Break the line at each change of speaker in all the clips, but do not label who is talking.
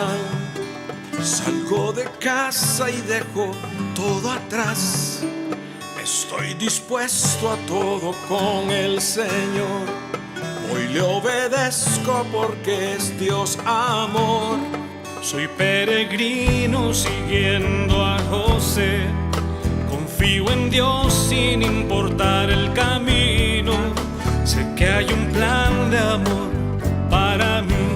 final. Salgo de casa y dejo todo atrás. Estoy dispuesto a todo con el Señor. Hoy le obedezco porque es Dios amor.
Soy peregrino siguiendo a José. Confío en Dios sin importar el camino. Sé que hay un plan de amor para mí,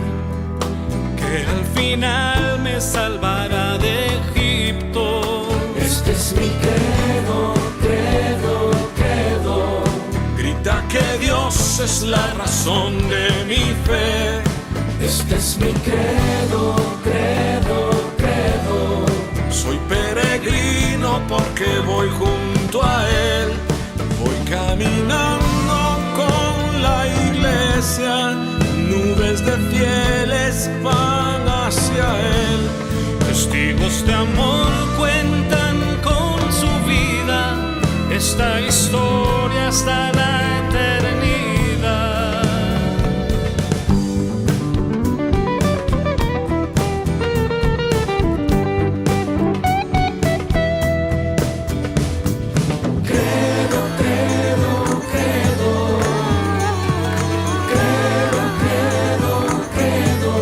que al final me salvará de Egipto.
Este es mi credo, credo, credo.
Grita que Dios es la razón de mi fe.
Este es mi credo, credo, credo.
Soy peregrino porque voy junto a Él. Voy caminando con la iglesia. Nubes de fieles van hacia Él.
Testigos de amor cuentan con su vida esta historia hasta la eternidad.
Credo, credo, credo. Credo, credo, credo.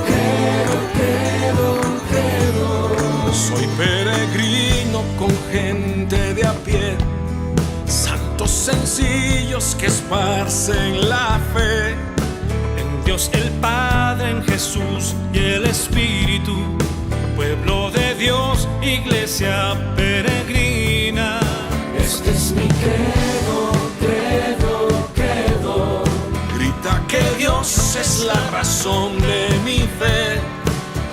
Credo, credo, credo.
Soy peregrino con gente de a pie, santos sencillos que esparcen la fe.
En Dios el Padre, en Jesús y el Espíritu, pueblo de Dios, iglesia peregrina.
Este es mi credo, credo, credo.
Grita que Dios es la razón de mi fe.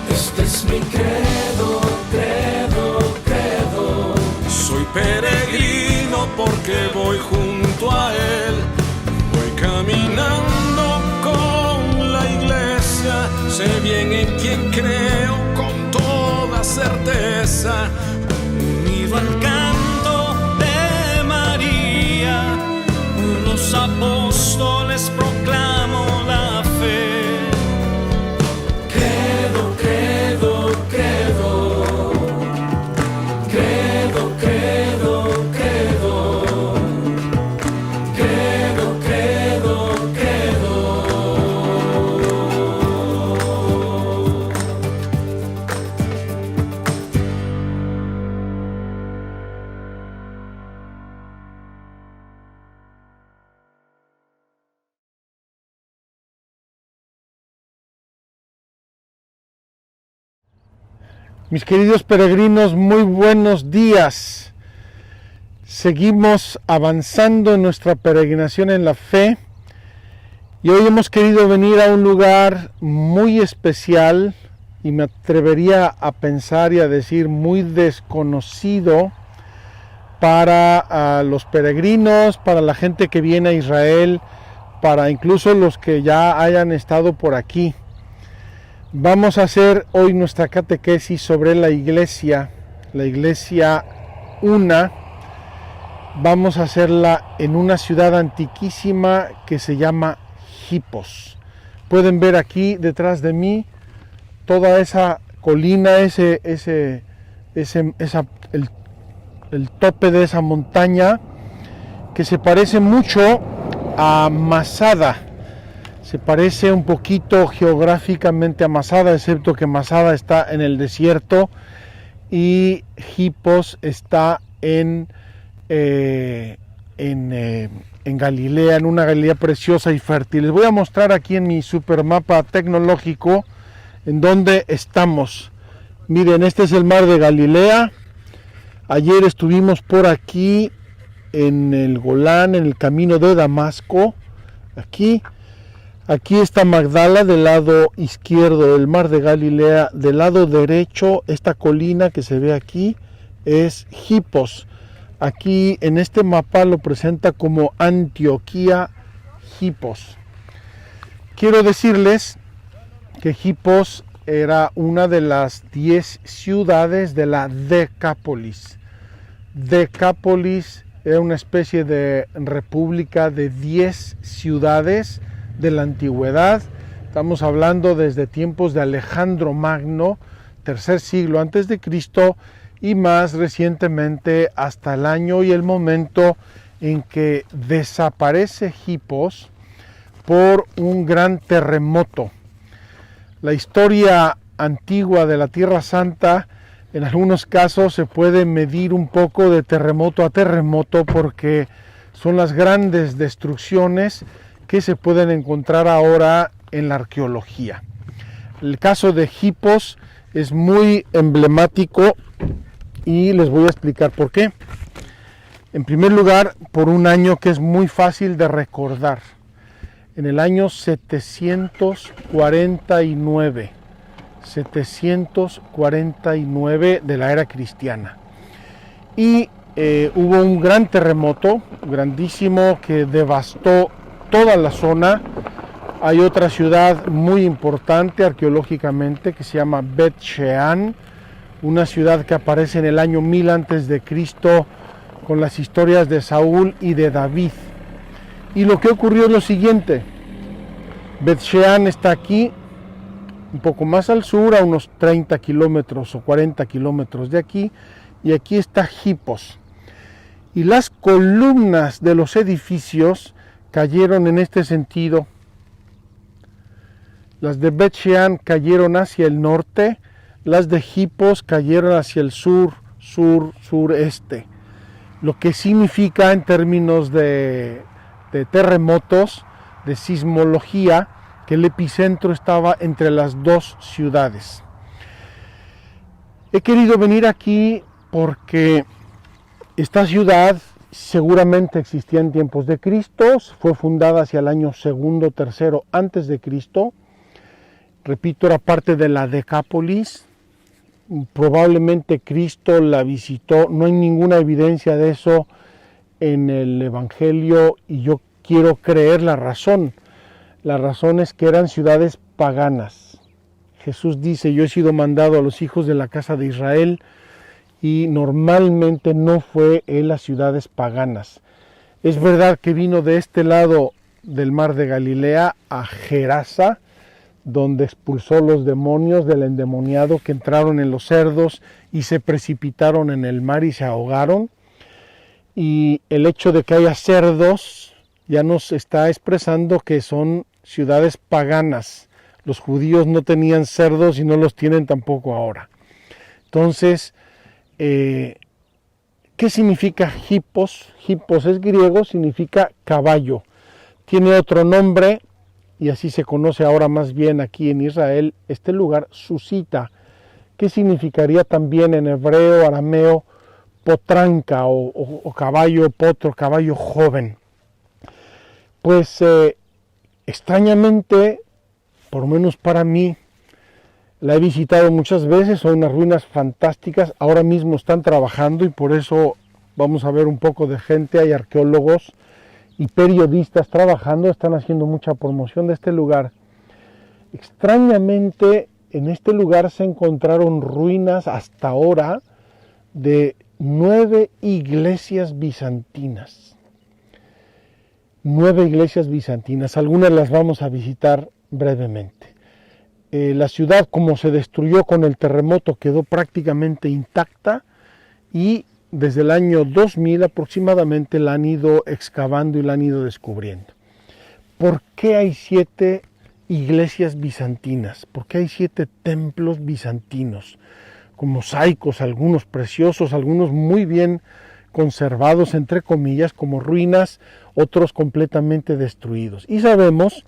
Este es mi credo, credo, credo.
Soy peregrino porque voy junto a Él. Voy caminando con la iglesia. Sé bien en quién creo con toda certeza.
Unido al canto de María, los apóstoles proclamo la fe.
Credo, credo, credo. Credo, credo, credo. Credo, credo, credo.
Mis queridos peregrinos, muy buenos días. Seguimos avanzando en nuestra peregrinación en la fe y hoy hemos querido venir a un lugar muy especial y me atrevería a pensar y a decir muy desconocido para los peregrinos, para la gente que viene a Israel, para incluso los que ya hayan estado por aquí. Vamos a hacer hoy nuestra catequesis sobre la iglesia una. Vamos a hacerla en una ciudad antiquísima que se llama Hipos. Pueden ver aquí detrás de mí toda esa colina, el tope de esa montaña que se parece mucho a Masada. Se parece un poquito geográficamente a Masada, excepto que Masada está en el desierto y Hipos está en Galilea, en una Galilea preciosa y fértil. Les voy a mostrar aquí en mi supermapa tecnológico en donde estamos. Miren, este es el mar de Galilea. Ayer estuvimos por aquí en el Golán, en el camino de Damasco. Aquí está Magdala del lado izquierdo del mar de Galilea. Del lado derecho, esta colina que se ve aquí es Hipos. Aquí en este mapa lo presenta como Antioquía Hipos. Quiero decirles que Hipos era una de las 10 ciudades de la Decápolis. Decápolis era una especie de república de 10 ciudades de la antigüedad. Estamos hablando desde tiempos de Alejandro Magno, tercer siglo antes de Cristo, y más recientemente hasta el año y el momento en que desaparece Hipos por un gran terremoto. La historia antigua de la Tierra Santa, en algunos casos se puede medir un poco de terremoto a terremoto, porque son las grandes destrucciones que se pueden encontrar ahora en la arqueología. El caso de Hipos es muy emblemático y les voy a explicar por qué. En primer lugar, por un año que es muy fácil de recordar. En el año 749 de la era cristiana. Y hubo un gran terremoto, grandísimo, que devastó toda la zona. Hay otra ciudad muy importante arqueológicamente que se llama Bet Shean, una ciudad que aparece en el año 1000 antes de Cristo con las historias de Saúl y de David. Y lo que ocurrió es lo siguiente: Bet Shean está aquí, un poco más al sur, a unos 30 kilómetros o 40 kilómetros de aquí, y aquí está Hipos. Y las columnas de los edificios cayeron en este sentido. Las de Bet Shean cayeron hacia el norte, las de Hipos cayeron hacia el sur, sureste. Lo que significa en términos de terremotos, de sismología, que el epicentro estaba entre las dos ciudades. He querido venir aquí porque esta ciudad seguramente existía en tiempos de Cristo, fue fundada hacia el año segundo, tercero antes de Cristo. Repito, era parte de la Decápolis. Probablemente Cristo la visitó, no hay ninguna evidencia de eso en el Evangelio, y yo quiero creer la razón. La razón es que eran ciudades paganas. Jesús dice: yo he sido mandado a los hijos de la casa de Israel, y normalmente no fue en las ciudades paganas. Es verdad que vino de este lado del mar de Galilea a Gerasa, donde expulsó los demonios del endemoniado que entraron en los cerdos y se precipitaron en el mar y se ahogaron. Y el hecho de que haya cerdos ya nos está expresando que son ciudades paganas. Los judíos no tenían cerdos y no los tienen tampoco ahora. Entonces, ¿qué significa Hipos? Hipos es griego, significa caballo. Tiene otro nombre, y así se conoce ahora más bien aquí en Israel, este lugar, Susita, que significaría también en hebreo, arameo, potranca o caballo potro, caballo joven. Pues extrañamente, por lo menos para mí, la he visitado muchas veces, son unas ruinas fantásticas. Ahora mismo están trabajando y por eso vamos a ver un poco de gente, hay arqueólogos y periodistas trabajando, están haciendo mucha promoción de este lugar. Extrañamente, en este lugar se encontraron ruinas hasta ahora de 9 iglesias bizantinas. 9 iglesias bizantinas, algunas las vamos a visitar brevemente. La ciudad, como se destruyó con el terremoto, quedó prácticamente intacta, y desde el año 2000 aproximadamente la han ido excavando y la han ido descubriendo. ¿Por qué hay 7 iglesias bizantinas? ¿Por qué hay 7 templos bizantinos? Con mosaicos, algunos preciosos, algunos muy bien conservados, entre comillas, como ruinas, otros completamente destruidos. Y sabemos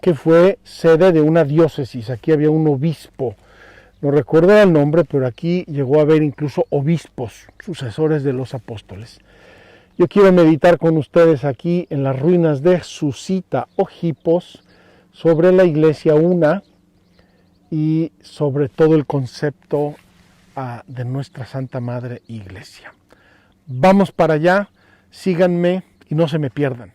que fue sede de una diócesis. Aquí había un obispo, no recuerdo el nombre, pero aquí llegó a haber incluso obispos, sucesores de los apóstoles. Yo quiero meditar con ustedes aquí en las ruinas de Susita o Hipos, sobre la iglesia una y sobre todo el concepto de nuestra Santa Madre Iglesia. Vamos para allá, síganme y no se me pierdan.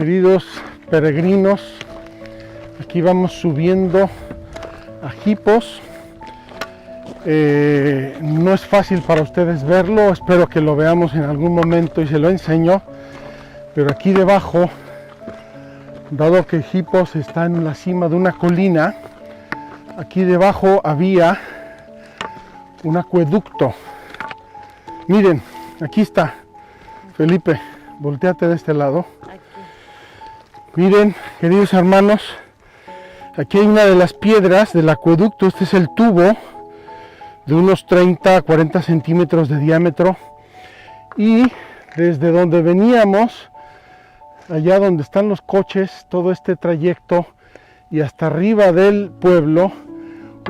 Queridos peregrinos, aquí vamos subiendo a Hipos. No es fácil para ustedes verlo, espero que lo veamos en algún momento y se lo enseño, pero aquí debajo, dado que Hipos está en la cima de una colina, aquí debajo había un acueducto. Miren, aquí está. Felipe, volteate de este lado. Miren, queridos hermanos, aquí hay una de las piedras del acueducto. Este es el tubo de unos 30 a 40 centímetros de diámetro, y desde donde veníamos, allá donde están los coches, todo este trayecto y hasta arriba del pueblo,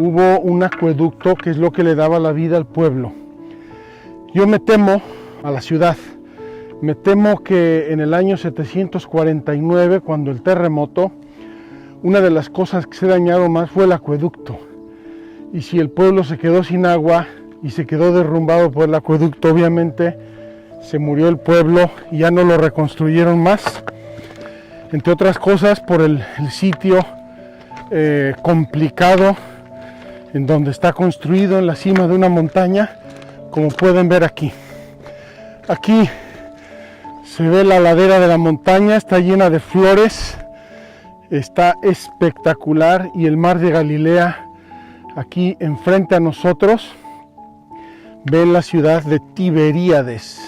hubo un acueducto que es lo que le daba la vida al pueblo. Yo me temo a la ciudad, me temo que en el año 749, cuando el terremoto, una de las cosas que se dañaron más fue el acueducto. Y si el pueblo se quedó sin agua y se quedó derrumbado por el acueducto, obviamente se murió el pueblo y ya no lo reconstruyeron más. Entre otras cosas por el sitio complicado en donde está construido, en la cima de una montaña, como pueden ver aquí. Aquí se ve la ladera de la montaña, está llena de flores, está espectacular, y el mar de Galilea aquí enfrente a nosotros. Ven la ciudad de Tiberíades,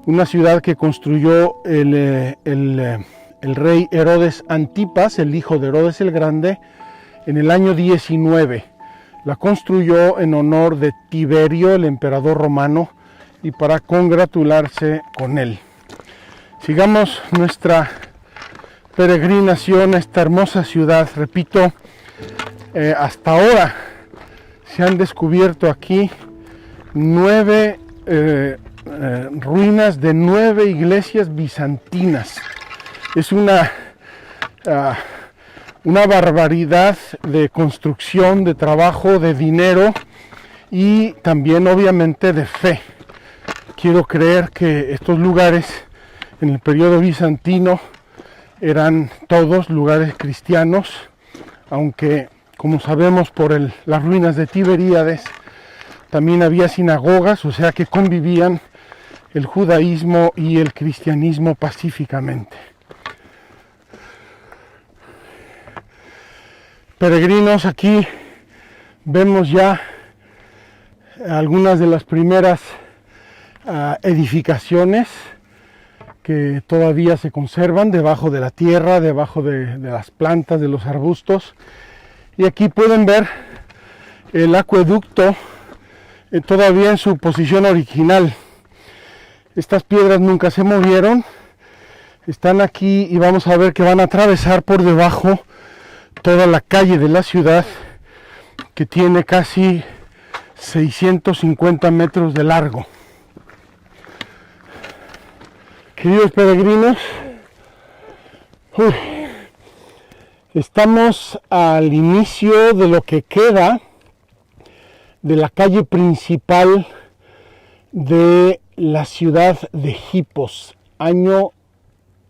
una ciudad que construyó el rey Herodes Antipas, el hijo de Herodes el Grande, en el año 19. La construyó en honor de Tiberio, el emperador romano, y para congratularse con él. Sigamos nuestra peregrinación a esta hermosa ciudad. Repito, hasta ahora se han descubierto aquí 9 ruinas de 9 iglesias bizantinas. Es una barbaridad de construcción, de trabajo, de dinero y también obviamente de fe. Quiero creer que estos lugares en el periodo bizantino eran todos lugares cristianos, aunque como sabemos por las ruinas de Tiberíades también había sinagogas, o sea que convivían el judaísmo y el cristianismo pacíficamente. Peregrinos, aquí vemos ya algunas de las primeras edificaciones que todavía se conservan debajo de la tierra, debajo de las plantas, de los arbustos. Y aquí pueden ver el acueducto todavía en su posición original. Estas piedras nunca se movieron, están aquí y vamos a ver que van a atravesar por debajo toda la calle de la ciudad, que tiene casi 650 metros de largo. Queridos peregrinos, estamos al inicio de lo que queda de la calle principal de la ciudad de Hipos, año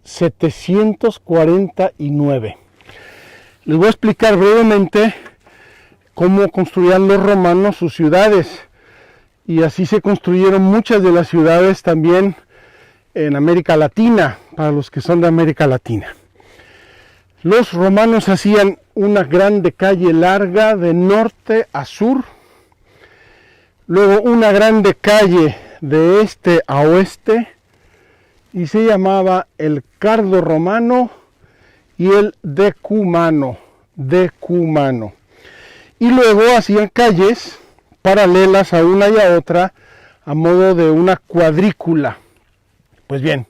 749. Les voy a explicar brevemente cómo construían los romanos sus ciudades, y así se construyeron muchas de las ciudades también en América Latina, para los que son de América Latina. Los romanos hacían una grande calle larga de norte a sur, luego una grande calle de este a oeste, y se llamaba el Cardo Romano y el Decumano. Y luego hacían calles paralelas a una y a otra a modo de una cuadrícula. Pues bien,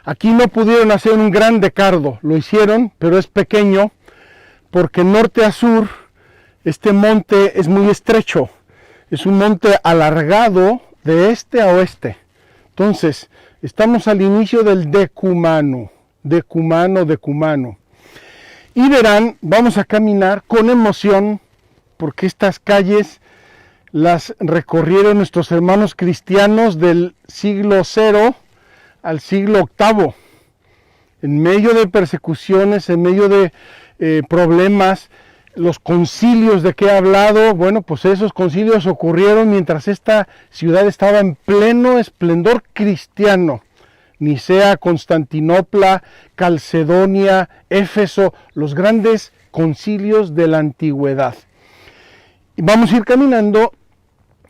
aquí no pudieron hacer un gran cardo, lo hicieron, pero es pequeño, porque norte a sur este monte es muy estrecho, es un monte alargado de este a oeste. Entonces, estamos al inicio del Decumano. Y verán, vamos a caminar con emoción, porque estas calles las recorrieron nuestros hermanos cristianos del siglo 0 al siglo VIII, en medio de persecuciones, en medio de problemas. Los concilios de que he hablado, bueno, pues esos concilios ocurrieron mientras esta ciudad estaba en pleno esplendor cristiano. Nicea, Constantinopla, Calcedonia, Éfeso, los grandes concilios de la antigüedad. Y vamos a ir caminando,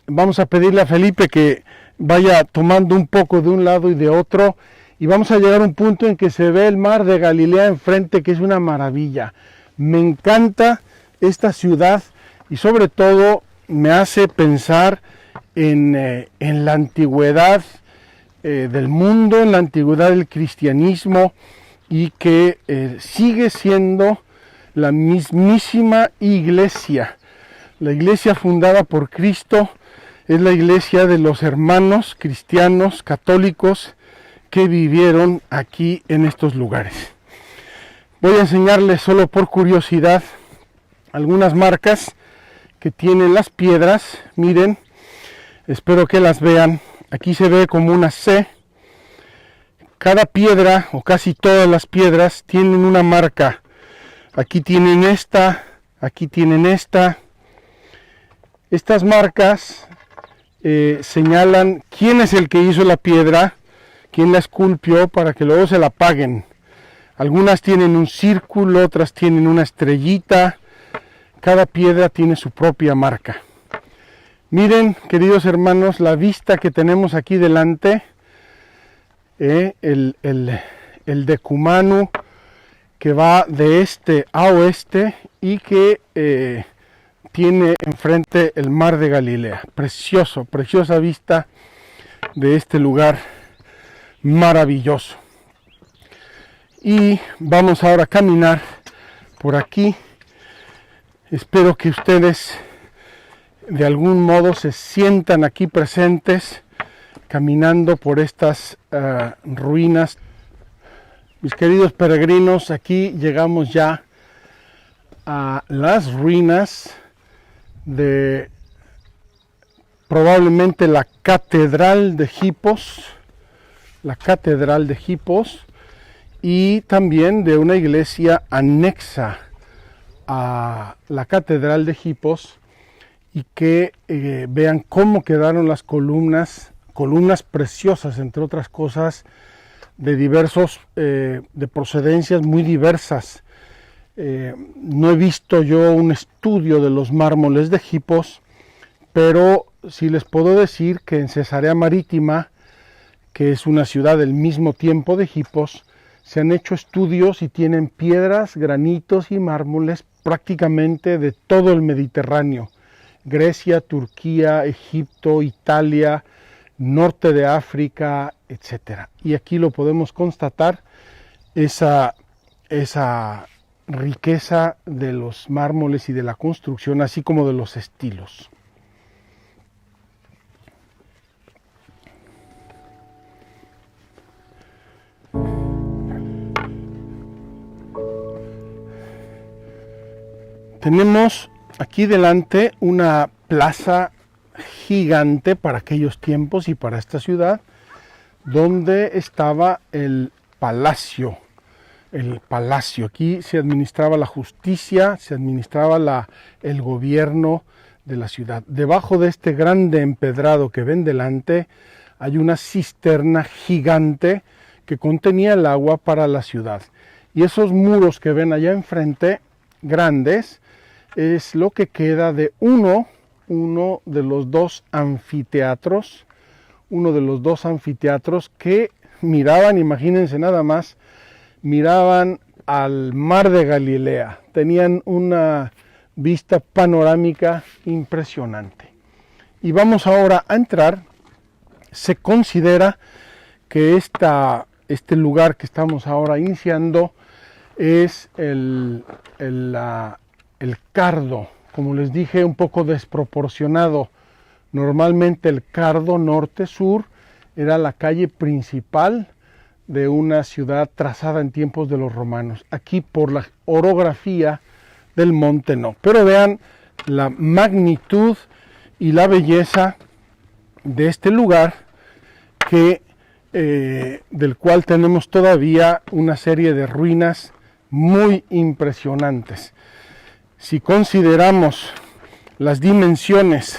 vamos a pedirle a Felipe que vaya tomando un poco de un lado y de otro, y vamos a llegar a un punto en que se ve el mar de Galilea enfrente, que es una maravilla. Me encanta esta ciudad y sobre todo me hace pensar en la antigüedad del mundo, en la antigüedad del cristianismo, y que sigue siendo la mismísima iglesia. La iglesia fundada por Cristo es la iglesia de los hermanos cristianos católicos que vivieron aquí en estos lugares. Voy a enseñarles solo por curiosidad algunas marcas que tienen las piedras. Miren, espero que las vean. Aquí se ve como una C. Cada piedra, o casi todas las piedras, tienen una marca. Aquí tienen esta, aquí tienen esta. Estas marcas señalan quién es el que hizo la piedra, quién la esculpió, para que luego se la paguen. Algunas tienen un círculo, otras tienen una estrellita. Cada piedra tiene su propia marca. Miren, queridos hermanos, la vista que tenemos aquí delante, el decumano que va de este a oeste y que tiene enfrente el mar de Galilea. Precioso, preciosa vista de este lugar maravilloso. Y vamos ahora a caminar por aquí. Espero que ustedes de algún modo se sientan aquí presentes, caminando por estas ruinas. Mis queridos peregrinos, aquí llegamos ya a las ruinas de probablemente la catedral de Hipos, y también de una iglesia anexa a la catedral de Hipos, y que vean cómo quedaron las columnas preciosas, entre otras cosas, de de procedencias muy diversas. No he visto yo un estudio de los mármoles de Hipos, pero sí les puedo decir que en Cesarea Marítima, que es una ciudad del mismo tiempo de Hipos, se han hecho estudios y tienen piedras, granitos y mármoles prácticamente de todo el Mediterráneo. Grecia, Turquía, Egipto, Italia, norte de África, etc. Y aquí lo podemos constatar, esa riqueza de los mármoles y de la construcción, así como de los estilos. Tenemos aquí delante una plaza gigante para aquellos tiempos y para esta ciudad, donde estaba el palacio. Aquí se administraba la justicia, se administraba el gobierno de la ciudad. Debajo de este grande empedrado que ven delante hay una cisterna gigante que contenía el agua para la ciudad. Y esos muros que ven allá enfrente, grandes, es lo que queda de uno de los dos anfiteatros que miraban, imagínense nada más, miraban al mar de Galilea. Tenían una vista panorámica impresionante. Y vamos ahora a entrar. Se considera que este lugar que estamos ahora iniciando es el cardo, como les dije, un poco desproporcionado. Normalmente el cardo norte-sur era la calle principal de una ciudad trazada en tiempos de los romanos. Aquí, por la orografía del monte, no. Pero vean la magnitud y la belleza de este lugar, que del cual tenemos todavía una serie de ruinas muy impresionantes. Si consideramos las dimensiones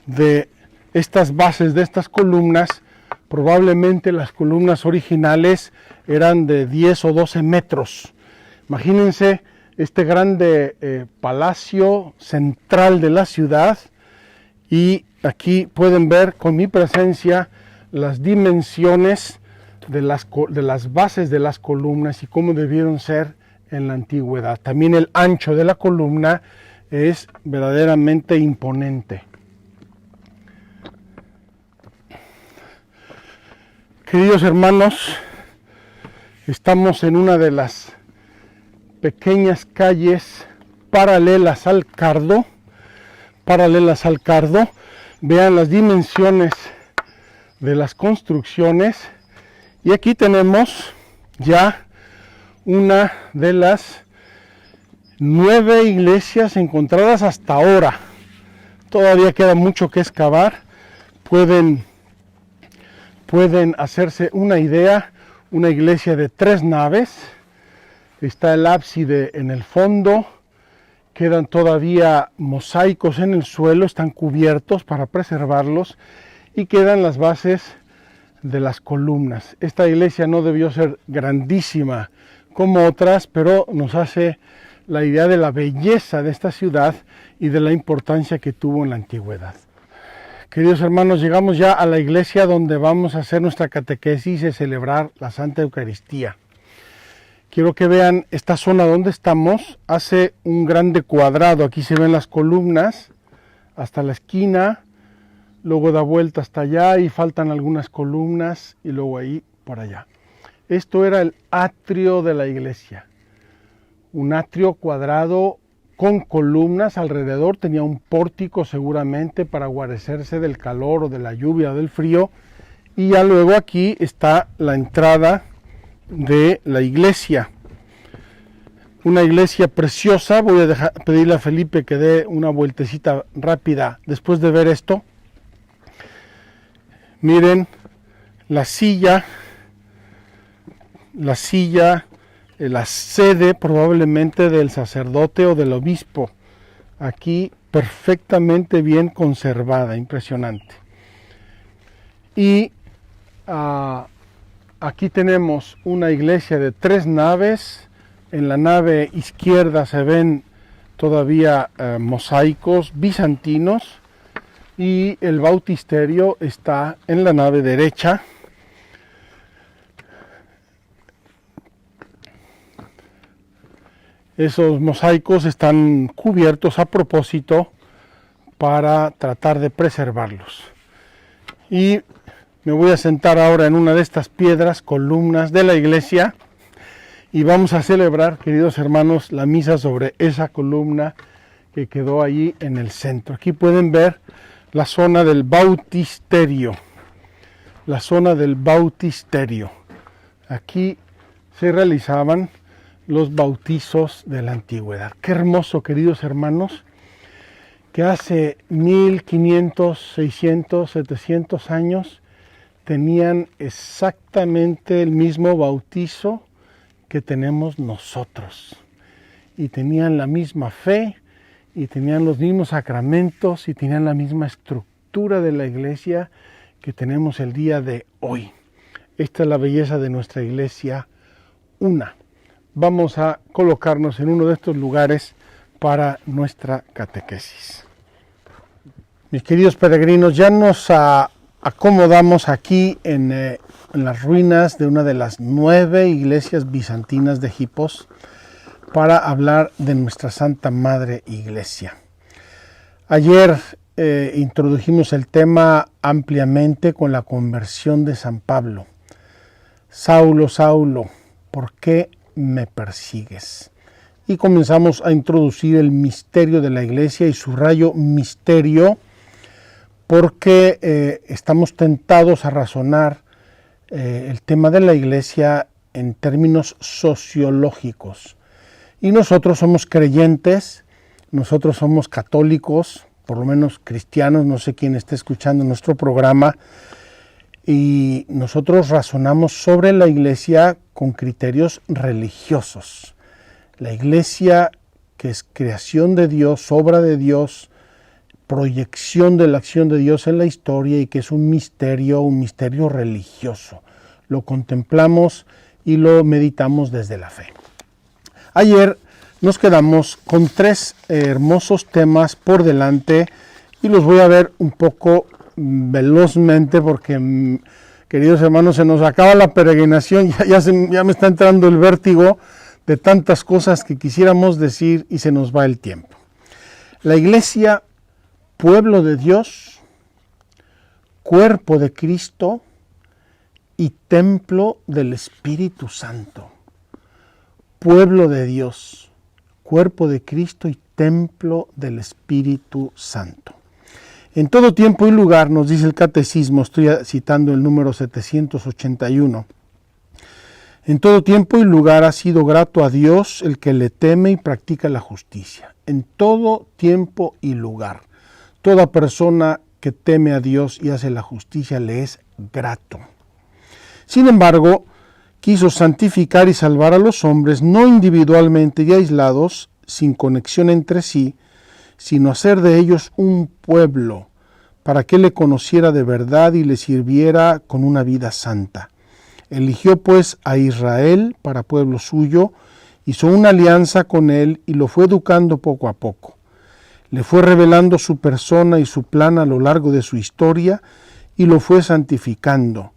de estas bases, de estas columnas, probablemente las columnas originales eran de 10 o 12 metros. Imagínense este grande palacio central de la ciudad, y aquí pueden ver con mi presencia las dimensiones de las bases de las columnas y cómo debieron ser en la antigüedad. También el ancho de la columna es verdaderamente imponente. Queridos hermanos, estamos en una de las pequeñas calles paralelas al Cardo. Vean las dimensiones de las construcciones, y aquí tenemos ya una de las 9 iglesias encontradas hasta ahora. Todavía queda mucho que excavar. Pueden hacerse una idea. Una iglesia de 3 naves, está el ábside en el fondo, quedan todavía mosaicos en el suelo, están cubiertos para preservarlos, y quedan las bases de las columnas. Esta iglesia no debió ser grandísima como otras, pero nos hace la idea de la belleza de esta ciudad y de la importancia que tuvo en la antigüedad. Queridos hermanos, llegamos ya a la iglesia donde vamos a hacer nuestra catequesis y celebrar la Santa Eucaristía. Quiero que vean esta zona donde estamos. Hace un grande cuadrado. Aquí se ven las columnas hasta la esquina, luego da vuelta hasta allá y faltan algunas columnas, y luego ahí por allá. Esto era el atrio de la iglesia, un atrio cuadrado con columnas alrededor. Tenía un pórtico seguramente para guarecerse del calor o de la lluvia o del frío, y ya luego aquí está la entrada de la iglesia. Una iglesia preciosa. Voy a pedirle a Felipe que dé una vueltecita rápida después de ver esto. Miren la silla, la sede probablemente del sacerdote o del obispo. Aquí perfectamente bien conservada, impresionante. Y aquí tenemos una iglesia de 3 naves. En la nave izquierda se ven todavía mosaicos bizantinos, y el bautisterio está en la nave derecha. Esos mosaicos están cubiertos a propósito para tratar de preservarlos. Y me voy a sentar ahora en una de estas piedras, columnas de la iglesia, y vamos a celebrar, queridos hermanos, la misa sobre esa columna que quedó allí en el centro. Aquí pueden ver la zona del bautisterio. La zona del bautisterio. Aquí se realizaban los bautizos de la antigüedad. Qué hermoso, queridos hermanos, que hace 1500, 600, 700 años tenían exactamente el mismo bautizo que tenemos nosotros, y tenían la misma fe, y tenían los mismos sacramentos, y tenían la misma estructura de la iglesia que tenemos el día de hoy. Esta es la belleza de nuestra iglesia una. Vamos a colocarnos en uno de estos lugares para nuestra catequesis. Mis queridos peregrinos, ya nos acomodamos aquí en las ruinas de una de las 9 iglesias bizantinas de Hipos para hablar de nuestra Santa Madre Iglesia. Ayer introdujimos el tema ampliamente con la conversión de San Pablo. Saulo, Saulo, ¿por qué me persigues? Y comenzamos a introducir el misterio de la iglesia, y subrayo misterio porque estamos tentados a razonar el tema de la iglesia en términos sociológicos. Y nosotros somos creyentes, nosotros somos católicos, por lo menos cristianos, no sé quién esté escuchando nuestro programa, y nosotros razonamos sobre la iglesia con criterios religiosos. La iglesia, que es creación de Dios, obra de Dios, proyección de la acción de Dios en la historia, y que es un misterio religioso. Lo contemplamos y lo meditamos desde la fe. Ayer nos quedamos con 3 hermosos temas por delante y los voy a ver un poco velozmente porque, queridos hermanos, se nos acaba la peregrinación, ya me está entrando el vértigo de tantas cosas que quisiéramos decir y se nos va el tiempo. La iglesia, pueblo de Dios, cuerpo de Cristo y templo del Espíritu Santo. Pueblo de Dios, cuerpo de Cristo y templo del Espíritu Santo. En todo tiempo y lugar, nos dice el Catecismo, estoy citando el número 781, en todo tiempo y lugar ha sido grato a Dios el que le teme y practica la justicia. En todo tiempo y lugar. Toda persona que teme a Dios y hace la justicia le es grato. Sin embargo, quiso santificar y salvar a los hombres, no individualmente y aislados, sin conexión entre sí, sino hacer de ellos un pueblo, para que le conociera de verdad y le sirviera con una vida santa. Eligió pues a Israel para pueblo suyo, hizo una alianza con él y lo fue educando poco a poco. Le fue revelando su persona y su plan a lo largo de su historia y lo fue santificando.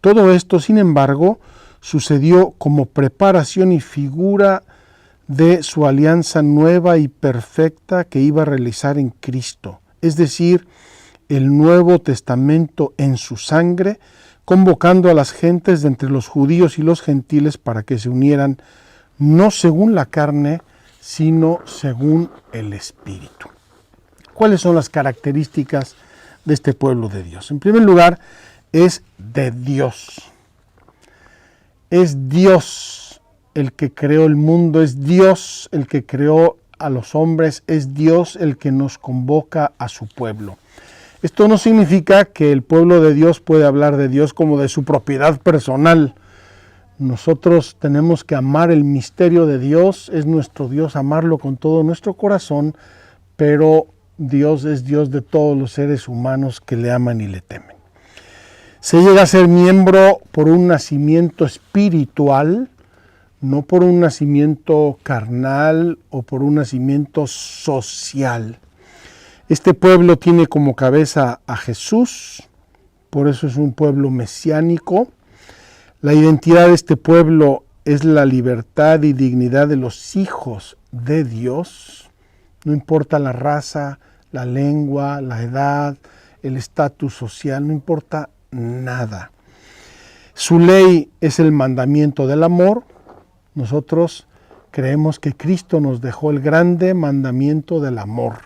Todo esto, sin embargo, sucedió como preparación y figura de su alianza nueva y perfecta que iba a realizar en Cristo, es decir, el Nuevo Testamento en su sangre, convocando a las gentes de entre los judíos y los gentiles para que se unieran no según la carne, sino según el Espíritu. ¿Cuáles son las características de este pueblo de Dios? En primer lugar, es de Dios. Es Dios el que creó el mundo, es Dios el que creó a los hombres, es Dios el que nos convoca a su pueblo. Esto no significa que el pueblo de Dios puede hablar de Dios como de su propiedad personal. Nosotros tenemos que amar el misterio de Dios, es nuestro Dios, amarlo con todo nuestro corazón, pero Dios es Dios de todos los seres humanos que le aman y le temen. Se llega a ser miembro por un nacimiento espiritual, no por un nacimiento carnal o por un nacimiento social. Este pueblo tiene como cabeza a Jesús, por eso es un pueblo mesiánico. La identidad de este pueblo es la libertad y dignidad de los hijos de Dios. No importa la raza, la lengua, la edad, el estatus social, no importa nada. Su ley es el mandamiento del amor. Nosotros creemos que Cristo nos dejó el grande mandamiento del amor.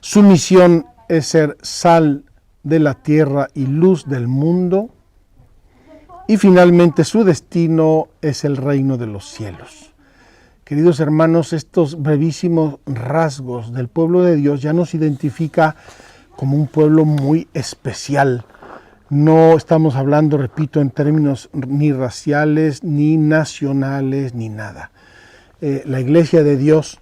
Su misión es ser sal de la tierra y luz del mundo. Y finalmente su destino es el reino de los cielos. Queridos hermanos, estos brevísimos rasgos del pueblo de Dios ya nos identifica como un pueblo muy especial. No estamos hablando, repito, en términos ni raciales, ni nacionales, ni nada. La iglesia de Dios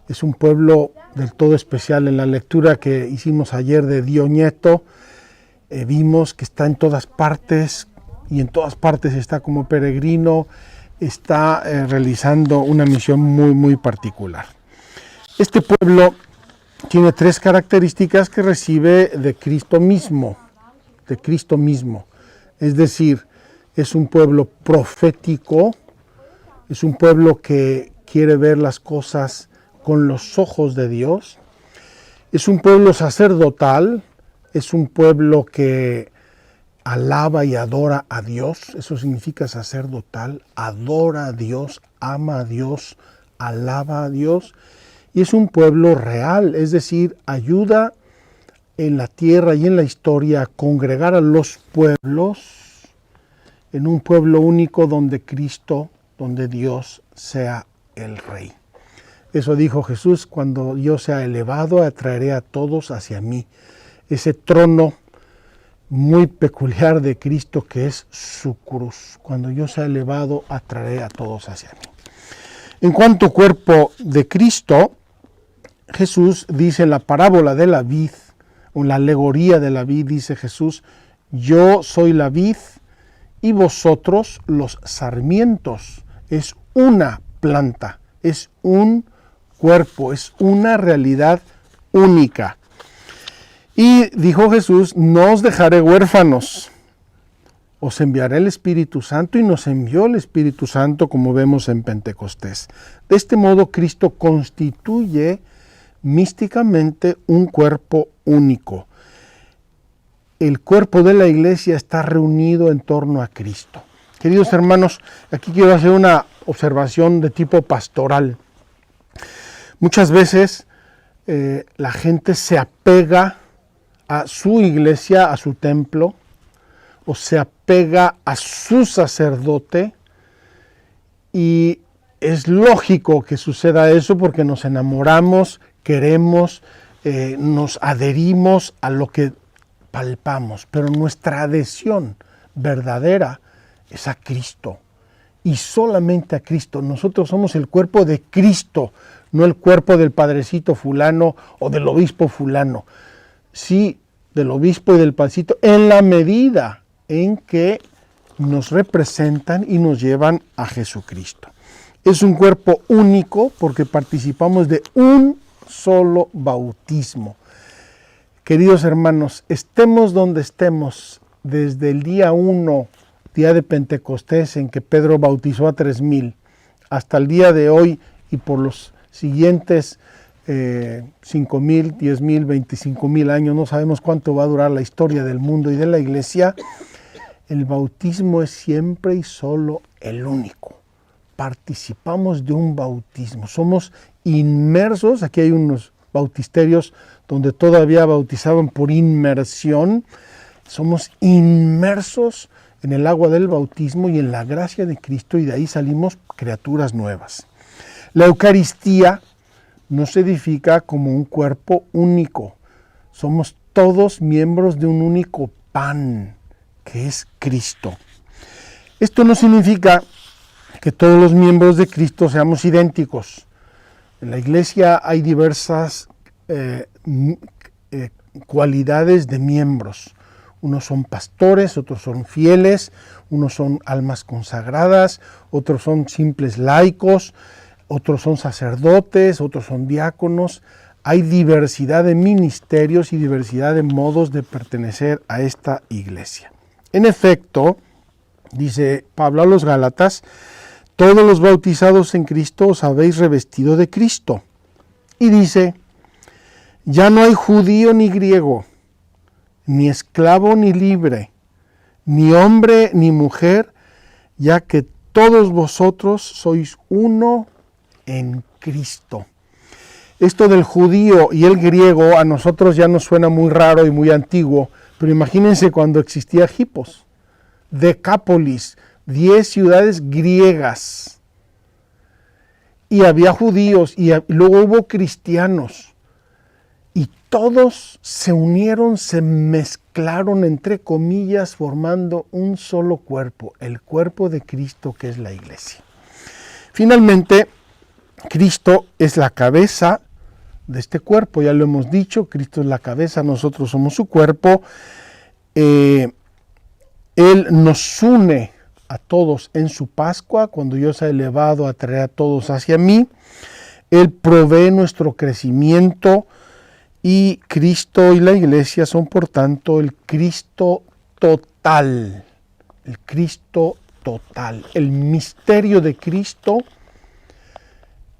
es un pueblo del todo especial. En la lectura que hicimos ayer de Dionieto, vimos que está en todas partes, y en todas partes está como peregrino, está realizando una misión muy, muy particular. Este pueblo tiene 3 características que recibe de Cristo mismo, es decir, es un pueblo profético, es un pueblo que quiere ver las cosas con los ojos de Dios, es un pueblo sacerdotal, es un pueblo que alaba y adora a Dios, eso significa sacerdotal, adora a Dios, ama a Dios, alaba a Dios, y es un pueblo real, es decir, ayuda en la tierra y en la historia a congregar a los pueblos en un pueblo único donde Cristo, donde Dios sea el Rey. Eso dijo Jesús: cuando yo sea elevado, atraeré a todos hacia mí. Ese trono muy peculiar de Cristo, que es su cruz. Cuando yo sea elevado, atraeré a todos hacia mí. En cuanto al cuerpo de Cristo, Jesús dice en la parábola de la vid, o en la alegoría de la vid, dice Jesús: yo soy la vid y vosotros los sarmientos. Es una planta, es un cuerpo, es una realidad única. Y dijo Jesús: no os dejaré huérfanos, os enviaré el Espíritu Santo, y nos envió el Espíritu Santo, como vemos en Pentecostés. De este modo, Cristo constituye místicamente un cuerpo único. El cuerpo de la iglesia está reunido en torno a Cristo. Queridos hermanos, aquí quiero hacer una observación de tipo pastoral. Muchas veces la gente se apega a su iglesia, a su templo, o se apega a su sacerdote, y es lógico que suceda eso porque nos enamoramos, queremos, nos adherimos a lo que palpamos, pero nuestra adhesión verdadera es a Cristo, y solamente a Cristo. Nosotros somos el cuerpo de Cristo, no el cuerpo del padrecito fulano o del obispo fulano. Sí, del obispo y del padrecito, en la medida en que nos representan y nos llevan a Jesucristo. Es un cuerpo único porque participamos de un solo bautismo. Queridos hermanos, estemos donde estemos, desde el día 1, día de Pentecostés, en que Pedro bautizó a 3,000, hasta el día de hoy y por los siguientes 5,000, 10,000, 25,000 años, no sabemos cuánto va a durar la historia del mundo y de la iglesia, el bautismo es siempre y solo el único. Participamos de un bautismo, somos inmersos. Aquí hay unos bautisterios donde todavía bautizaban por inmersión. Somos inmersos en el agua del bautismo y en la gracia de Cristo, y de ahí salimos criaturas nuevas. La Eucaristía nos edifica como un cuerpo único. Somos todos miembros de un único pan, que es Cristo. Esto no significa que todos los miembros de Cristo seamos idénticos. En la iglesia hay diversas cualidades de miembros. Unos son pastores, otros son fieles, unos son almas consagradas, otros son simples laicos, otros son sacerdotes, otros son diáconos. Hay diversidad de ministerios y diversidad de modos de pertenecer a esta iglesia. En efecto, dice Pablo a los Gálatas: todos los bautizados en Cristo os habéis revestido de Cristo. Y dice: ya no hay judío ni griego, ni esclavo ni libre, ni hombre ni mujer, ya que todos vosotros sois uno en Cristo. Esto del judío y el griego a nosotros ya nos suena muy raro y muy antiguo, pero imagínense cuando existía Hipos, Decápolis, 10 ciudades griegas, y había judíos y luego hubo cristianos, y todos se unieron, se mezclaron, entre comillas, formando un solo cuerpo, el cuerpo de Cristo, que es la iglesia. Finalmente, Cristo es la cabeza de este cuerpo, ya lo hemos dicho, Cristo es la cabeza, nosotros somos su cuerpo. Él nos une a todos en su Pascua, cuando Dios ha elevado a traer a todos hacia mí. Él provee nuestro crecimiento, y Cristo y la iglesia son por tanto el Cristo total, el Cristo total. El misterio de Cristo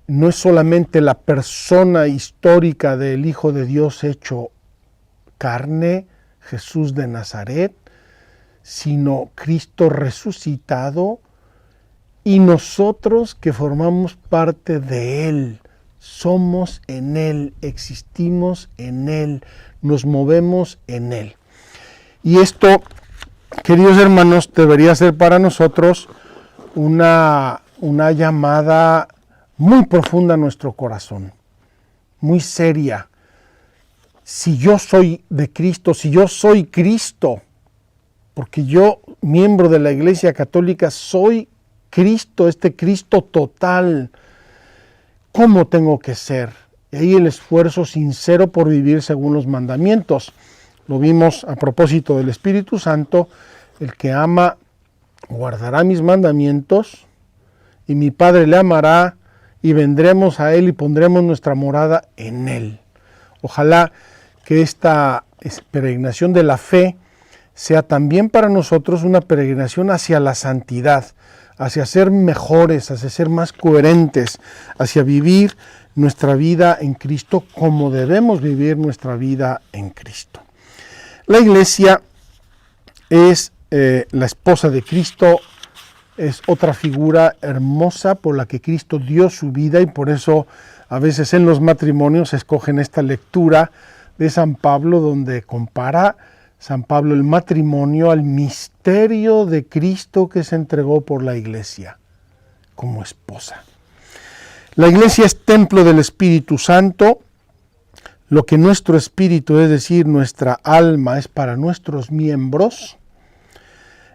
no es solamente la persona histórica del Hijo de Dios hecho carne, Jesús de Nazaret, sino Cristo resucitado y nosotros que formamos parte de Él. Somos en Él, existimos en Él, nos movemos en Él. Y esto, queridos hermanos, debería ser para nosotros una llamada muy profunda a nuestro corazón, muy seria. Si yo soy de Cristo, si yo soy Cristo, porque yo, miembro de la Iglesia Católica, soy Cristo, este Cristo total. ¿Cómo tengo que ser? Y ahí el esfuerzo sincero por vivir según los mandamientos. Lo vimos a propósito del Espíritu Santo: el que ama guardará mis mandamientos, y mi Padre le amará, y vendremos a Él y pondremos nuestra morada en Él. Ojalá que esta peregrinación de la fe sea también para nosotros una peregrinación hacia la santidad, hacia ser mejores, hacia ser más coherentes, hacia vivir nuestra vida en Cristo como debemos vivir nuestra vida en Cristo. La Iglesia es la esposa de Cristo, es otra figura hermosa por la que Cristo dio su vida, y por eso a veces en los matrimonios escogen esta lectura de San Pablo, donde compara San Pablo el matrimonio al misterio de Cristo que se entregó por la Iglesia como esposa. La Iglesia es templo del Espíritu Santo. Lo que nuestro espíritu, es decir, nuestra alma, es para nuestros miembros,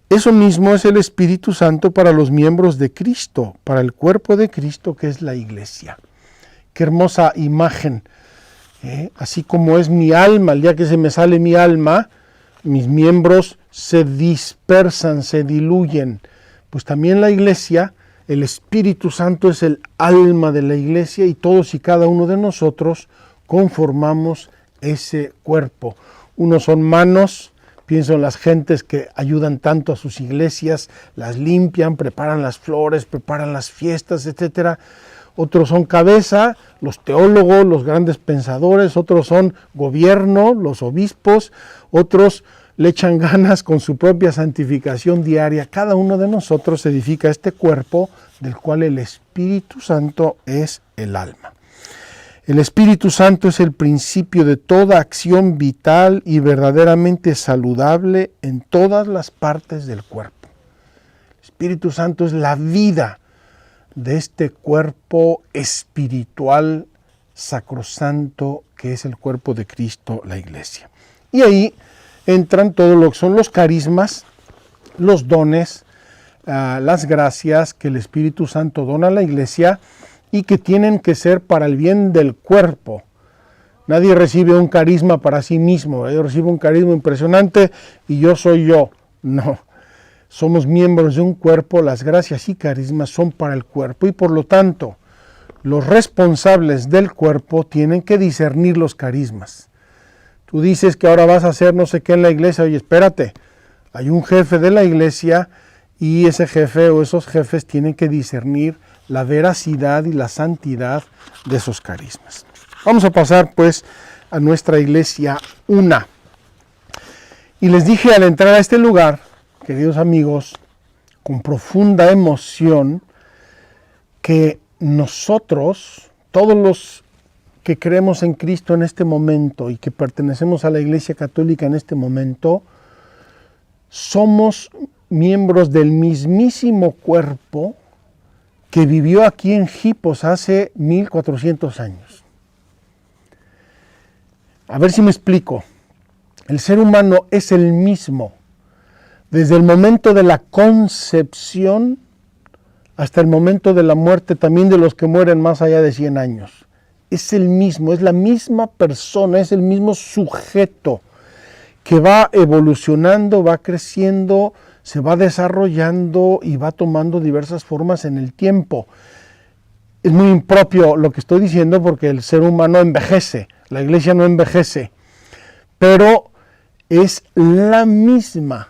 eso mismo es el Espíritu Santo para los miembros de Cristo, para el cuerpo de Cristo que es la Iglesia. Qué hermosa imagen. Así como es mi alma, el día que se me sale mi alma, mis miembros se dispersan, se diluyen. Pues también la Iglesia, el Espíritu Santo es el alma de la Iglesia, y todos y cada uno de nosotros conformamos ese cuerpo. Unos son manos, pienso en las gentes que ayudan tanto a sus iglesias, las limpian, preparan las flores, preparan las fiestas, etc. Otros son cabeza, los teólogos, los grandes pensadores. Otros son gobierno, los obispos. Otros le echan ganas con su propia santificación diaria. Cada uno de nosotros edifica este cuerpo del cual el Espíritu Santo es el alma. El Espíritu Santo es el principio de toda acción vital y verdaderamente saludable en todas las partes del cuerpo. El Espíritu Santo es la vida de este cuerpo espiritual sacrosanto que es el cuerpo de Cristo, la Iglesia. Y ahí entran todo lo que son los carismas, los dones, las gracias que el Espíritu Santo dona a la Iglesia, y que tienen que ser para el bien del cuerpo. Nadie recibe un carisma para sí mismo. Yo recibo un carisma impresionante y yo soy yo. No, somos miembros de un cuerpo. Las gracias y carismas son para el cuerpo, y por lo tanto los responsables del cuerpo tienen que discernir los carismas. Tú dices que ahora vas a hacer no sé qué en la iglesia. Oye, espérate, hay un jefe de la iglesia, y ese jefe o esos jefes tienen que discernir la veracidad y la santidad de esos carismas. Vamos a pasar pues a nuestra iglesia una. Y les dije al entrar a este lugar, queridos amigos, con profunda emoción, que nosotros, todos los que creemos en Cristo en este momento y que pertenecemos a la Iglesia Católica en este momento, somos miembros del mismísimo cuerpo que vivió aquí en Hipos hace 1400 años. A ver si me explico. El ser humano es el mismo desde el momento de la concepción hasta el momento de la muerte, también de los que mueren más allá de 100 años. Es el mismo, es la misma persona, es el mismo sujeto que va evolucionando, va creciendo, se va desarrollando y va tomando diversas formas en el tiempo. Es muy impropio lo que estoy diciendo porque el ser humano envejece, la iglesia no envejece, pero es la misma.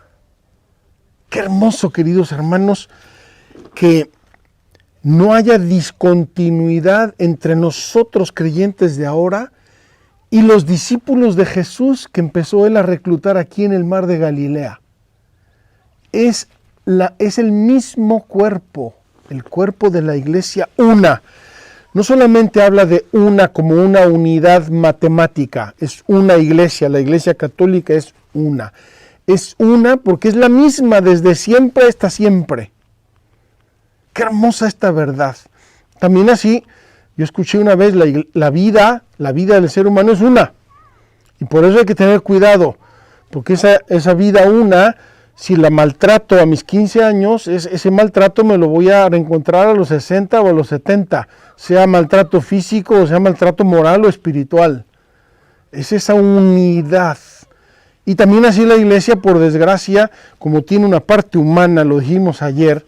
Qué hermoso, queridos hermanos, que no haya discontinuidad entre nosotros creyentes de ahora y los discípulos de Jesús que empezó él a reclutar aquí en el mar de Galilea. Es el mismo cuerpo, el cuerpo de la iglesia una. No solamente habla de una como una unidad matemática, es una iglesia, la iglesia católica es una. Es una porque es la misma desde siempre hasta siempre. Qué hermosa esta verdad. También así, yo escuché una vez, la vida del ser humano es una. Y por eso hay que tener cuidado, porque esa vida una Si la maltrato a mis 15 años, ese maltrato me lo voy a reencontrar a los 60 o a los 70, sea maltrato físico o sea maltrato moral o espiritual. Es esa unidad. Y también así la iglesia, por desgracia, como tiene una parte humana, lo dijimos ayer,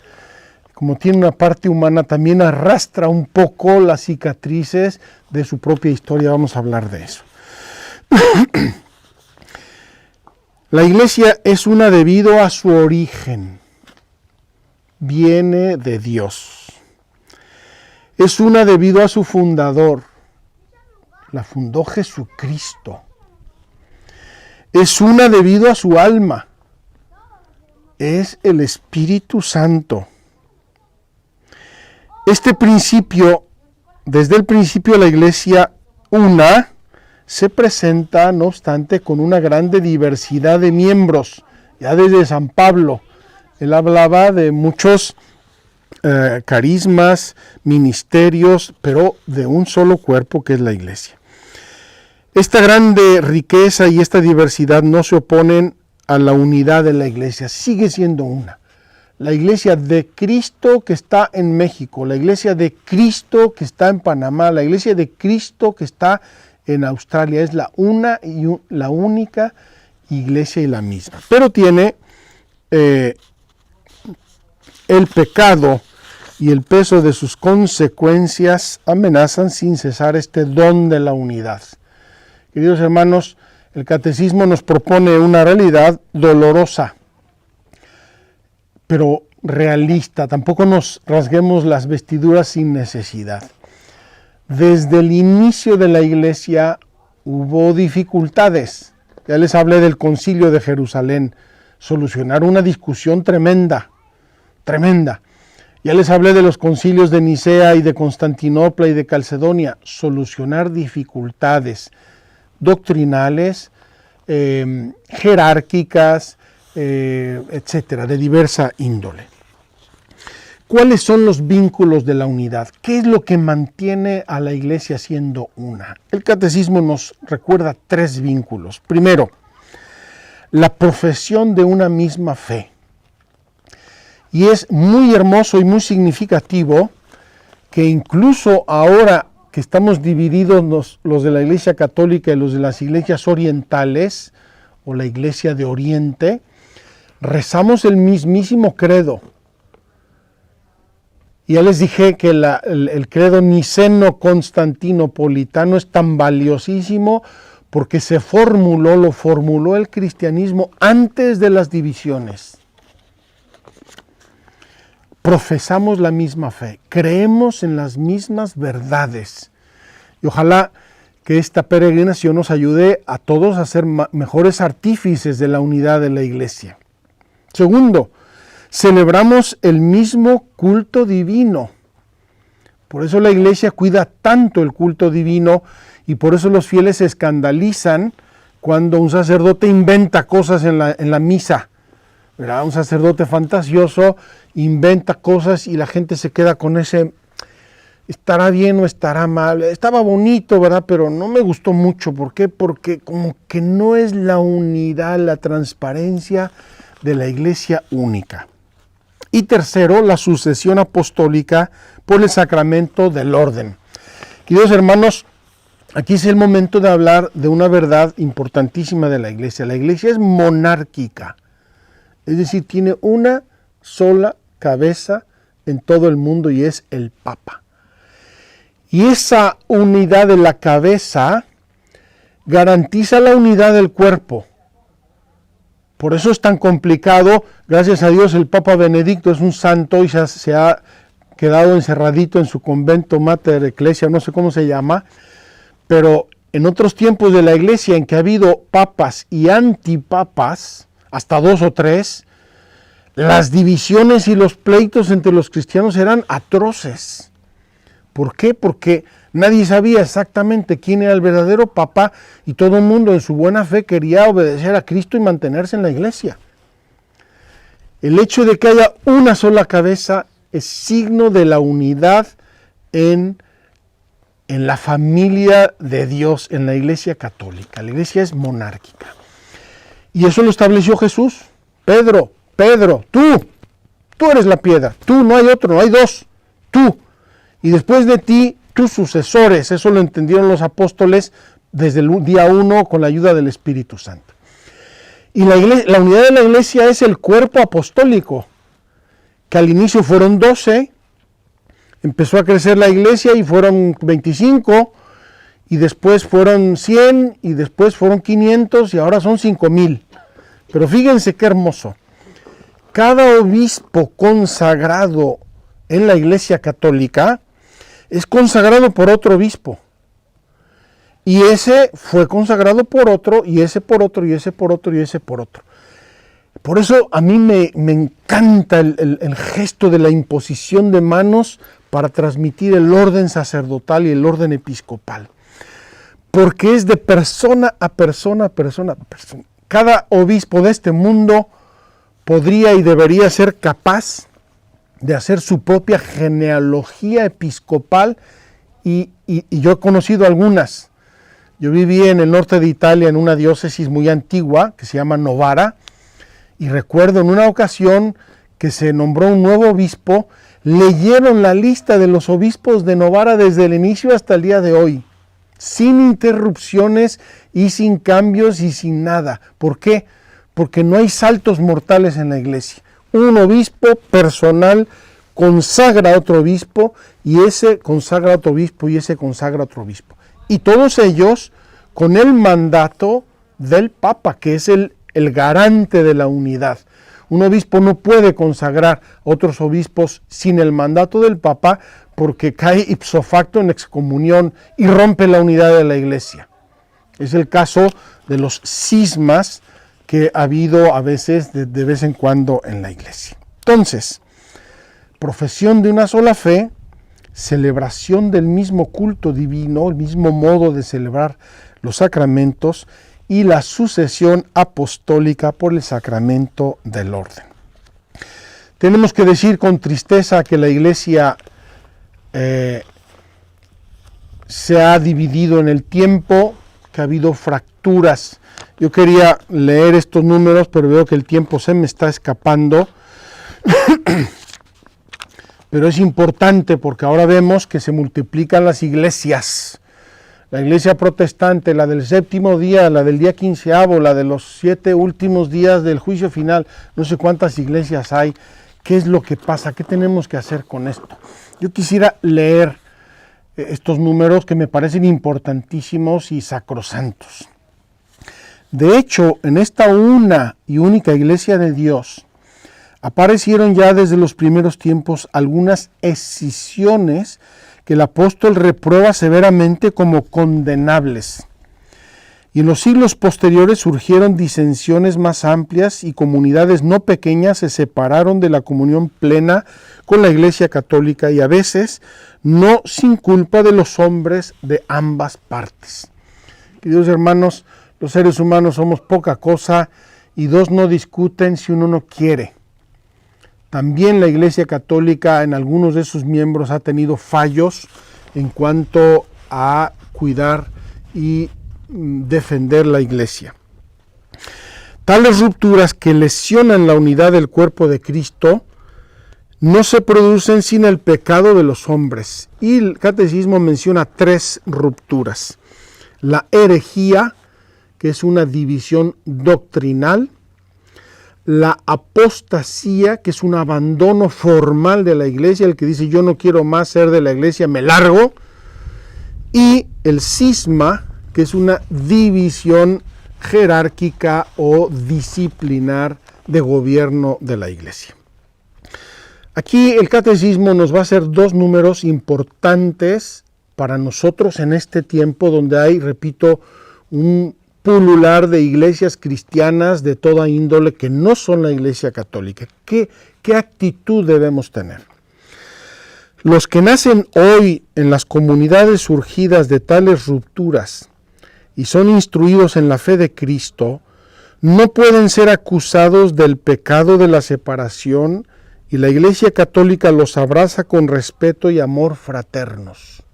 como tiene una parte humana, también arrastra un poco las cicatrices de su propia historia. Vamos a hablar de eso. La iglesia es una debido a su origen. Viene de Dios. Es una debido a su fundador. La fundó Jesucristo. Es una debido a su alma. Es el Espíritu Santo. Este principio, desde el principio de la iglesia una, se presenta, no obstante, con una grande diversidad de miembros. Ya desde San Pablo, él hablaba de muchos carismas, ministerios, pero de un solo cuerpo que es la iglesia. Esta grande riqueza y esta diversidad no se oponen a la unidad de la iglesia, sigue siendo una. La iglesia de Cristo que está en México, la iglesia de Cristo que está en Panamá, la iglesia de Cristo que está en Australia, es la única iglesia y la misma. Pero tiene el pecado y el peso de sus consecuencias amenazan sin cesar este don de la unidad. Queridos hermanos, el catecismo nos propone una realidad dolorosa, pero realista. Tampoco nos rasguemos las vestiduras sin necesidad. Desde el inicio de la iglesia hubo dificultades. Ya les hablé del Concilio de Jerusalén, solucionar una discusión tremenda. Ya les hablé de los concilios de Nicea y de Constantinopla y de Calcedonia, solucionar dificultades doctrinales, jerárquicas, etcétera, de diversa índole. ¿Cuáles son los vínculos de la unidad? ¿Qué es lo que mantiene a la iglesia siendo una? El catecismo nos recuerda 3 vínculos. Primero, la profesión de una misma fe. Y es muy hermoso y muy significativo que incluso ahora que estamos divididos los de la Iglesia Católica y los de las iglesias orientales, o la Iglesia de Oriente, rezamos el mismísimo credo. Ya les dije que el credo niceno-constantinopolitano es tan valiosísimo porque lo formuló el cristianismo antes de las divisiones. Profesamos la misma fe, creemos en las mismas verdades. Y ojalá que esta peregrinación nos ayude a todos a ser mejores artífices de la unidad de la iglesia. Segundo, celebramos el mismo culto divino. Por eso la iglesia cuida tanto el culto divino y por eso los fieles se escandalizan cuando un sacerdote inventa cosas en la misa. ¿Verdad? Un sacerdote fantasioso inventa cosas y la gente se queda con ese, estará bien o estará mal. Estaba bonito, ¿verdad? Pero no me gustó mucho. ¿Por qué? Porque como que no es la unidad, la transparencia de la iglesia única. Y tercero, la sucesión apostólica por el sacramento del orden. Queridos hermanos, aquí es el momento de hablar de una verdad importantísima de la iglesia. La iglesia es monárquica. Es decir, tiene una sola cabeza en todo el mundo y es el Papa. Y esa unidad de la cabeza garantiza la unidad del cuerpo. Por eso es tan complicado. Gracias a Dios el Papa Benedicto es un santo y se ha quedado encerradito en su convento Mater Ecclesia, no sé cómo se llama, pero en otros tiempos de la iglesia en que ha habido papas y antipapas, hasta 2 o 3, las divisiones y los pleitos entre los cristianos eran atroces. ¿Por qué? Porque nadie sabía exactamente quién era el verdadero papa y todo el mundo en su buena fe quería obedecer a Cristo y mantenerse en la iglesia. El hecho de que haya una sola cabeza es signo de la unidad en la familia de Dios, en la iglesia católica. La iglesia es monárquica. Y eso lo estableció Jesús. Pedro, Pedro, tú eres la piedra, tú, no hay otro, no hay dos, tú. Y después de ti, tus sucesores. Eso lo entendieron los apóstoles desde el día 1 con la ayuda del Espíritu Santo. Y la unidad de la iglesia es el cuerpo apostólico, que al inicio fueron 12, empezó a crecer la iglesia y fueron 25, y después fueron 100, y después fueron 500, y ahora son 5,000. Pero fíjense qué hermoso. Cada obispo consagrado en la iglesia católica es consagrado por otro obispo. Y ese fue consagrado por otro, y ese por otro, y ese por otro, y ese por otro. Por eso a mí me encanta el gesto de la imposición de manos para transmitir el orden sacerdotal y el orden episcopal. Porque es de persona a persona a persona a persona. Cada obispo de este mundo podría y debería ser capaz de hacer su propia genealogía episcopal, y yo he conocido algunas. Yo viví en el norte de Italia en una diócesis muy antigua que se llama Novara, y recuerdo en una ocasión que se nombró un nuevo obispo, leyeron la lista de los obispos de Novara desde el inicio hasta el día de hoy, sin interrupciones y sin cambios y sin nada. ¿Por qué? Porque no hay saltos mortales en la iglesia. Un obispo personal consagra a otro obispo, y ese consagra a otro obispo, y ese consagra a otro obispo. Y todos ellos con el mandato del Papa, que es el garante de la unidad. Un obispo no puede consagrar a otros obispos sin el mandato del Papa, porque cae ipso facto en excomunión y rompe la unidad de la iglesia. Es el caso de los cismas que ha habido a veces, de vez en cuando en la iglesia. Entonces, profesión de una sola fe, celebración del mismo culto divino, el mismo modo de celebrar los sacramentos, y la sucesión apostólica por el sacramento del orden. Tenemos que decir con tristeza que la iglesia se ha dividido en el tiempo, que ha habido fracturas. Yo quería leer estos números, pero veo que el tiempo se me está escapando. Pero es importante porque ahora vemos que se multiplican las iglesias. La iglesia protestante, la del séptimo día, la del día 15avo, la de los 7 últimos días del juicio final. No sé cuántas iglesias hay. ¿Qué es lo que pasa? ¿Qué tenemos que hacer con esto? Yo quisiera leer estos números que me parecen importantísimos y sacrosantos. De hecho, en esta una y única iglesia de Dios, aparecieron ya desde los primeros tiempos algunas escisiones que el apóstol reprueba severamente como condenables. Y en los siglos posteriores surgieron disensiones más amplias, y comunidades no pequeñas se separaron de la comunión plena con la Iglesia Católica, y a veces no sin culpa de los hombres de ambas partes. Queridos hermanos, los seres humanos somos poca cosa, y dos no discuten si uno no quiere. También la Iglesia Católica en algunos de sus miembros ha tenido fallos en cuanto a cuidar y defender la Iglesia. Tales rupturas que lesionan la unidad del cuerpo de Cristo no se producen sin el pecado de los hombres. Y el Catecismo menciona 3 rupturas. La herejía, que es una división doctrinal. La apostasía, que es un abandono formal de la iglesia, el que dice yo no quiero más ser de la iglesia, me largo. Y el cisma, que es una división jerárquica o disciplinar de gobierno de la iglesia. Aquí el catecismo nos va a hacer 2 números importantes para nosotros en este tiempo donde hay, repito, un pulular de iglesias cristianas de toda índole que no son la iglesia católica. ¿Qué actitud debemos tener? Los que nacen hoy en las comunidades surgidas de tales rupturas y son instruidos en la fe de Cristo, no pueden ser acusados del pecado de la separación, y la Iglesia Católica los abraza con respeto y amor fraternos.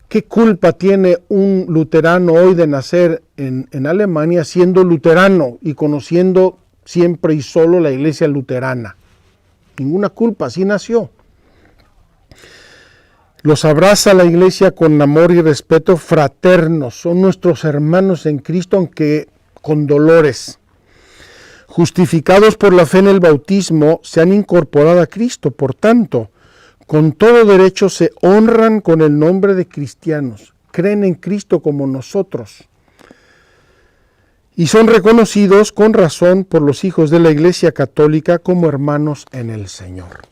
¿Qué culpa tiene un luterano hoy de nacer en Alemania siendo luterano y conociendo siempre y solo la iglesia luterana. Ninguna culpa, así nació. Los abraza la iglesia con amor y respeto fraternos. Son nuestros hermanos en Cristo, aunque con dolores. Justificados por la fe en el bautismo, se han incorporado a Cristo. Por tanto, con todo derecho se honran con el nombre de cristianos. Creen en Cristo como nosotros. Y son reconocidos con razón por los hijos de la Iglesia Católica como hermanos en el Señor.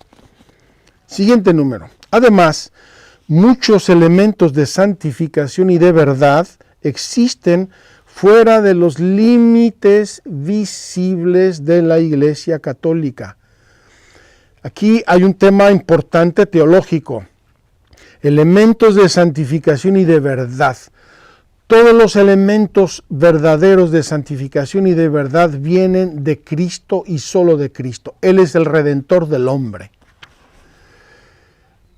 Siguiente número. Además, muchos elementos de santificación y de verdad existen fuera de los límites visibles de la Iglesia Católica. Aquí hay un tema importante teológico. Elementos de santificación y de verdad. Todos los elementos verdaderos de santificación y de verdad vienen de Cristo y solo de Cristo. Él es el Redentor del hombre.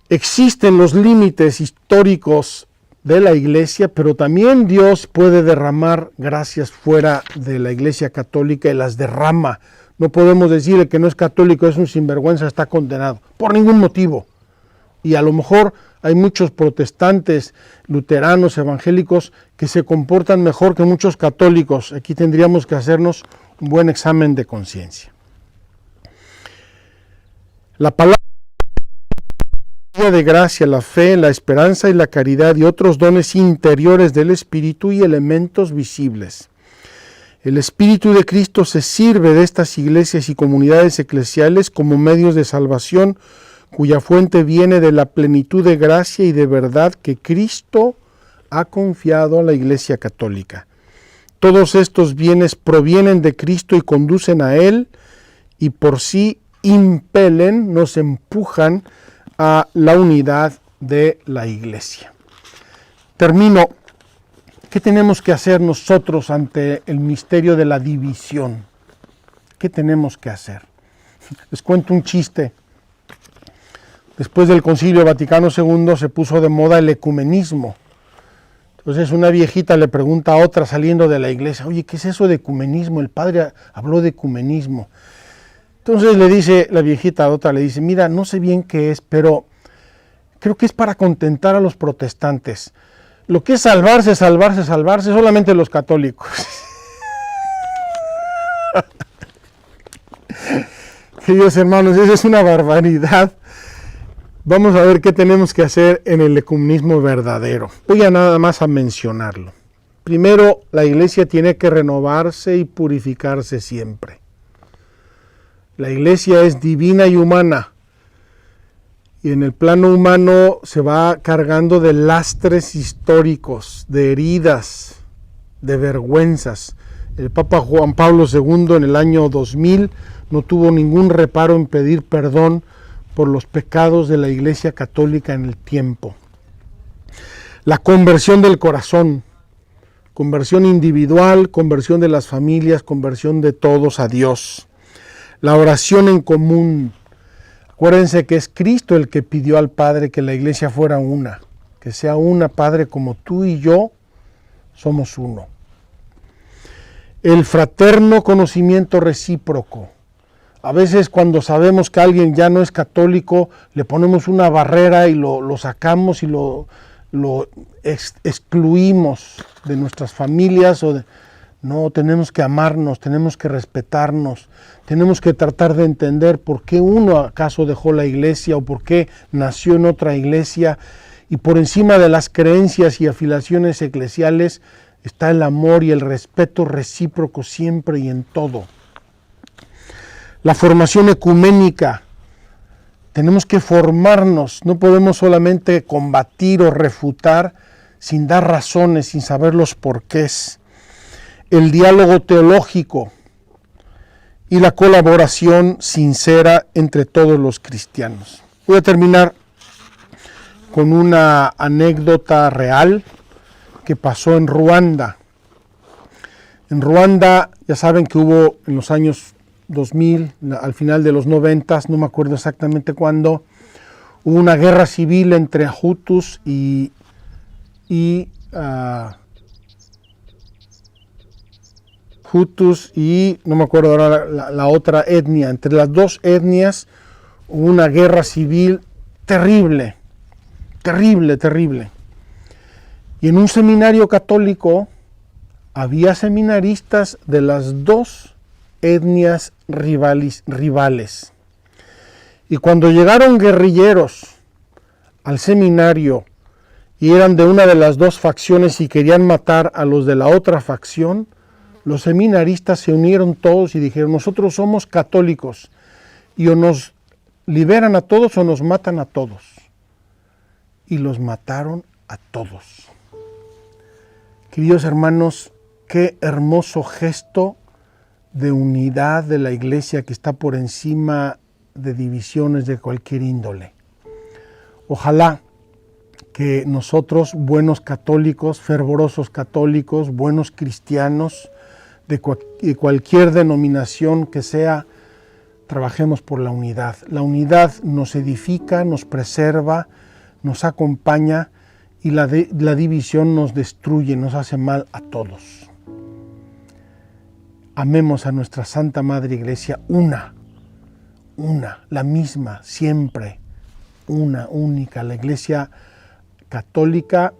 Existen los límites históricos de la iglesia, pero también Dios puede derramar gracias fuera de la iglesia católica y las derrama. No podemos decir el que no es católico es un sinvergüenza, está condenado, por ningún motivo. Y a lo mejor hay muchos protestantes, luteranos, evangélicos que se comportan mejor que muchos católicos. Aquí tendríamos que hacernos un buen examen de conciencia. La palabra de gracia, la fe, la esperanza y la caridad y otros dones interiores del Espíritu y elementos visibles. El Espíritu de Cristo se sirve de estas iglesias y comunidades eclesiales como medios de salvación, cuya fuente viene de la plenitud de gracia y de verdad que Cristo ha confiado a la Iglesia Católica. Todos estos bienes provienen de Cristo y conducen a Él, y por sí impelen, nos empujan a la unidad de la Iglesia. Termino. ¿Qué tenemos que hacer nosotros ante el misterio de la división? ¿Qué tenemos que hacer? Les cuento un chiste. Después del Concilio Vaticano II se puso de moda el ecumenismo. Entonces una viejita le pregunta a otra saliendo de la iglesia, oye, ¿qué es eso de ecumenismo? El padre habló de ecumenismo. Entonces le dice la viejita a otra, le dice, mira, no sé bien qué es, pero creo que es para contentar a los protestantes. Lo que es salvarse, solamente los católicos. Queridos hermanos, esa es una barbaridad. Vamos a ver qué tenemos que hacer en el ecumenismo verdadero. Voy a nada más a mencionarlo. Primero, la iglesia tiene que renovarse y purificarse siempre. La iglesia es divina y humana. Y en el plano humano se va cargando de lastres históricos, de heridas, de vergüenzas. El Papa Juan Pablo II en el año 2000 no tuvo ningún reparo en pedir perdón por los pecados de la Iglesia Católica en el tiempo. La conversión del corazón, conversión individual, conversión de las familias, conversión de todos a Dios. La oración en común. Acuérdense que es Cristo el que pidió al Padre que la Iglesia fuera una, que sea una, Padre, como tú y yo somos uno. El fraterno conocimiento recíproco. A veces cuando sabemos que alguien ya no es católico, le ponemos una barrera y lo sacamos y lo excluimos de nuestras familias. No, tenemos que amarnos, tenemos que respetarnos, tenemos que tratar de entender por qué uno acaso dejó la iglesia o por qué nació en otra iglesia. Y por encima de las creencias y afiliaciones eclesiales está el amor y el respeto recíproco siempre y en todo. La formación ecuménica. Tenemos que formarnos, no podemos solamente combatir o refutar sin dar razones, sin saber los porqués. El diálogo teológico y la colaboración sincera entre todos los cristianos. Voy a terminar con una anécdota real que pasó en Ruanda. En Ruanda, ya saben que hubo en los años 2000, al final de los 90, no me acuerdo exactamente cuándo, hubo una guerra civil entre Hutus y Hutus y no me acuerdo ahora la otra etnia. Entre las dos etnias hubo una guerra civil terrible, terrible, terrible. Y en un seminario católico había seminaristas de las dos etnias rivales. Y cuando llegaron guerrilleros al seminario y eran de una de las dos facciones y querían matar a los de la otra facción, los seminaristas se unieron todos y dijeron: nosotros somos católicos y o nos liberan a todos o nos matan a todos. Y los mataron a todos. Queridos hermanos, qué hermoso gesto de unidad de la Iglesia que está por encima de divisiones de cualquier índole. Ojalá que nosotros, buenos católicos, fervorosos católicos, buenos cristianos, de cualquier denominación que sea, trabajemos por la unidad. La unidad nos edifica, nos preserva, nos acompaña, y la división nos destruye, nos hace mal a todos. Amemos a nuestra Santa Madre Iglesia, una, la misma, siempre, una, única, la Iglesia católica,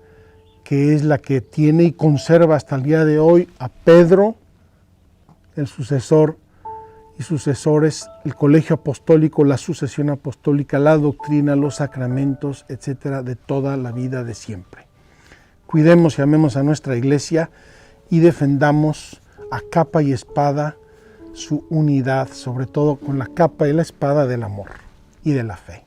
que es la que tiene y conserva hasta el día de hoy a Pedro, el sucesor y sucesores, el colegio apostólico, la sucesión apostólica, la doctrina, los sacramentos, etcétera, de toda la vida de siempre. Cuidemos y amemos a nuestra Iglesia y defendamos a capa y espada su unidad, sobre todo con la capa y la espada del amor y de la fe.